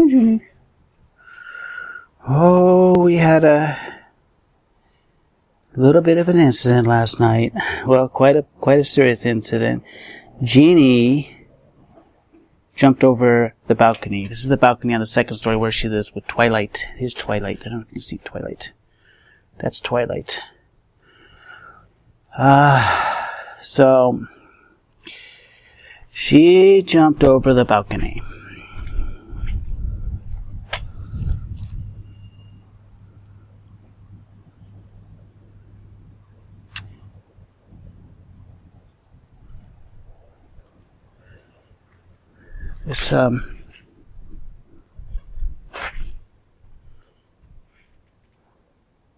Hi, Genie. Oh, we had a little bit of an incident last night. Well, quite a serious incident. Genie jumped over the balcony. This is the balcony on the second story where she lives with Twilight. Here's Twilight. I don't know if you can see Twilight. That's Twilight. So she jumped over the balcony. This,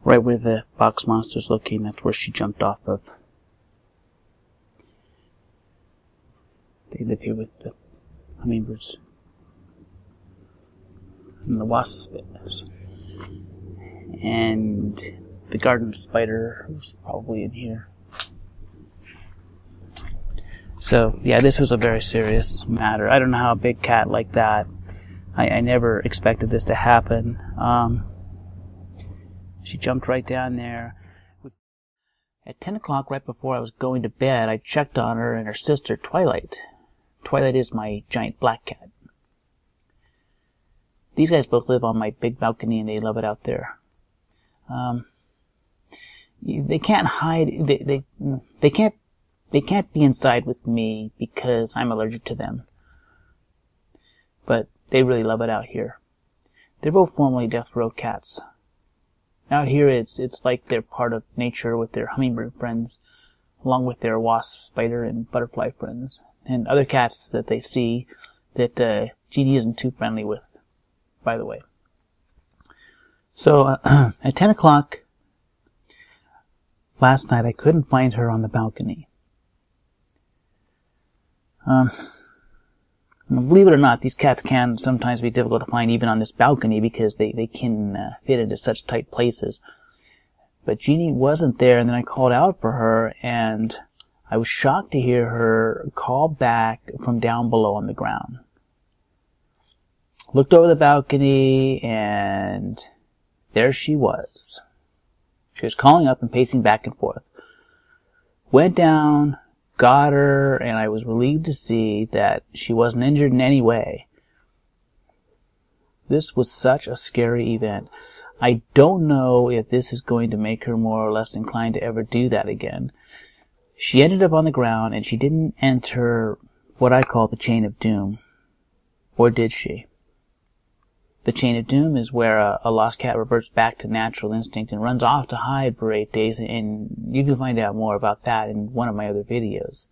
right where the box monster's looking, that's where she jumped off of. They live here with the hummingbirds. And the wasp. And the garden spider, who's probably in here. So, yeah, this was a very serious matter. I don't know how a big cat like that, I never expected this to happen. She jumped right down there. At 10 o'clock, right before I was going to bed, I checked on her and her sister, Twilight. Twilight is my giant black cat. These guys both live on my big balcony and they love it out there. They can't hide, they can't be inside with me because I'm allergic to them. But they really love it out here. They're both formerly death row cats. Out here it's like they're part of nature with their hummingbird friends, along with their wasp, spider, and butterfly friends, and other cats that they see that Genie isn't too friendly with, by the way. So at 10 o'clock last night, I couldn't find her on the balcony. Believe it or not, these cats can sometimes be difficult to find even on this balcony because they can fit into such tight places. But Genie wasn't there, and then I called out for her, and I was shocked to hear her call back from down below on the ground. Looked over the balcony, and there she was. She was calling up and pacing back and forth. Went down, got her, and I was relieved to see that she wasn't injured in any way. This was such a scary event. I don't know if this is going to make her more or less inclined to ever do that again. She ended up on the ground, and she didn't enter what I call the chain of doom. Or did she? The chain of doom is where a lost cat reverts back to natural instinct and runs off to hide for 8 days, and you can find out more about that in one of my other videos.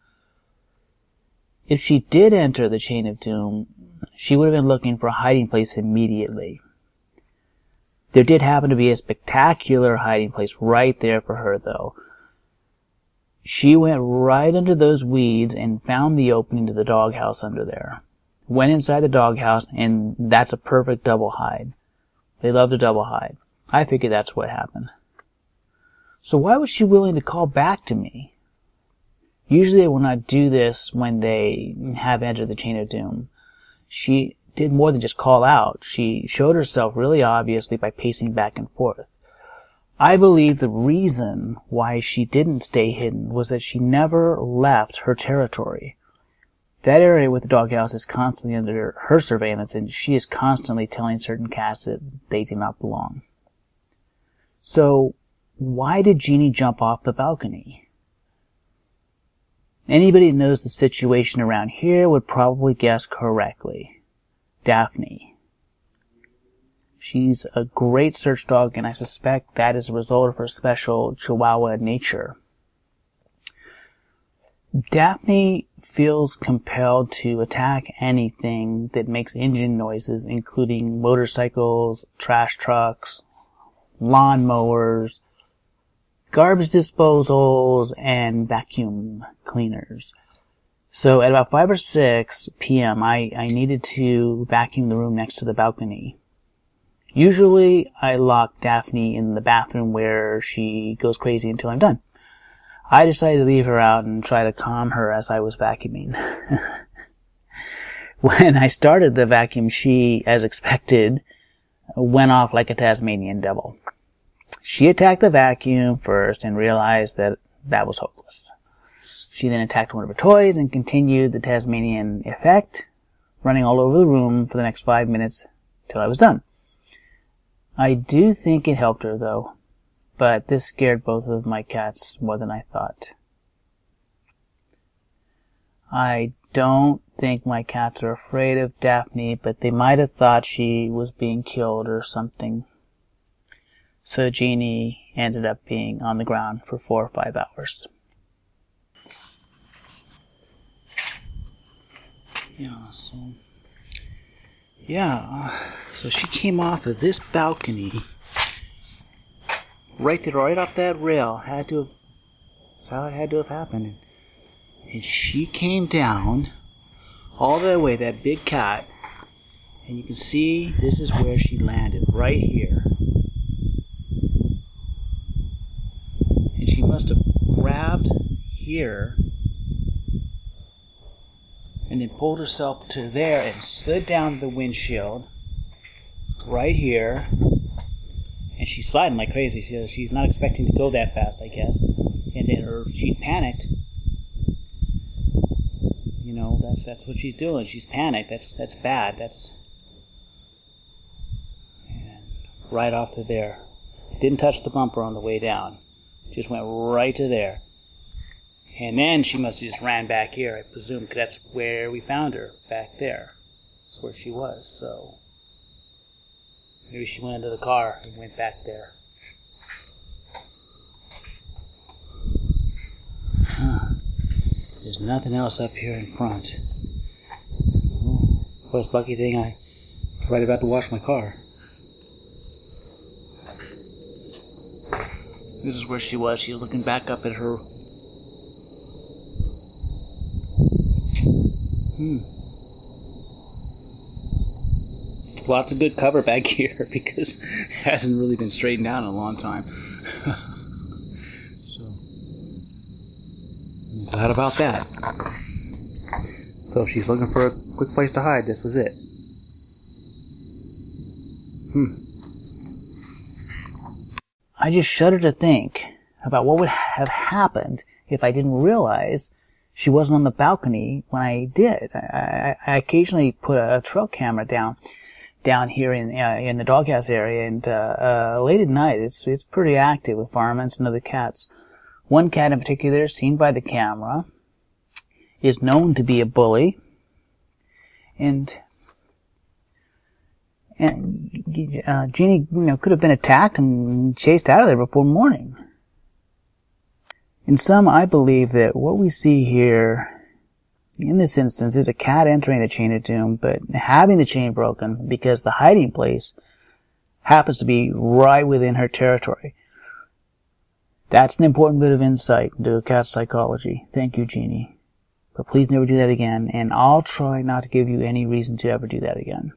If she did enter the chain of doom, she would have been looking for a hiding place immediately. There did happen to be a spectacular hiding place right there for her, though. She went right under those weeds and found the opening to the doghouse under there. Went inside the doghouse, and that's a perfect double hide. They love to double hide. I figured that's what happened. So why was she willing to call back to me? Usually they will not do this when they have entered the chain of doom. She did more than just call out. She showed herself really obviously by pacing back and forth. I believe the reason why she didn't stay hidden was that she never left her territory. That area with the doghouse is constantly under her surveillance, and she is constantly telling certain cats that they do not belong. So, why did Genie jump off the balcony? Anybody that knows the situation around here would probably guess correctly. Daphne. She's a great search dog, and I suspect that is a result of her special Chihuahua nature. Daphne feels compelled to attack anything that makes engine noises, including motorcycles, trash trucks, lawnmowers, garbage disposals, and vacuum cleaners. So at about 5 or 6 p.m., I needed to vacuum the room next to the balcony. Usually, I lock Daphne in the bathroom where she goes crazy until I'm done. I decided to leave her out and try to calm her as I was vacuuming. When I started the vacuum, she, as expected, went off like a Tasmanian devil. She attacked the vacuum first and realized that that was hopeless. She then attacked one of her toys and continued the Tasmanian effect, running all over the room for the next 5 minutes till I was done. I do think it helped her, though, but this scared both of my cats more than I thought. I don't think my cats are afraid of Daphne, but they might have thought she was being killed or something. So Genie ended up being on the ground for 4 or 5 hours. So she came off of this balcony right there, right off that rail. That's how it had to have happened. And she came down all the way, that big cat, and you can see this is where she landed, right here. And she must have grabbed here and then pulled herself to there and slid down the windshield right here. And she's sliding like crazy. She's not expecting to go that fast, I guess. And then she's panicked. You know, that's what she's doing. She's panicked. That's bad. And right off to there. Didn't touch the bumper on the way down. Just went right to there. And then she must have just ran back here, I presume, because that's where we found her, back there. That's where she was, so maybe she went into the car and went back there. There's nothing else up here in front. Oh, well, it's a lucky thing I was right about to wash my car. This is where she was. She was looking back up at her. Lots of good cover back here because it hasn't really been straightened out in a long time. So, I'm glad about that. So if she's looking for a quick place to hide, this was it. I just shudder to think about what would have happened if I didn't realize she wasn't on the balcony when I did. I occasionally put a trail camera down here in the doghouse area, and late at night it's pretty active with varmints and other cats. One cat in particular, seen by the camera, is known to be a bully, and Genie, could have been attacked and chased out of there before morning. In sum, I believe that what we see here, in this instance, is a cat entering the chain of doom, but having the chain broken because the hiding place happens to be right within her territory. That's an important bit of insight into a cat's psychology. Thank you, Genie. But please never do that again, and I'll try not to give you any reason to ever do that again.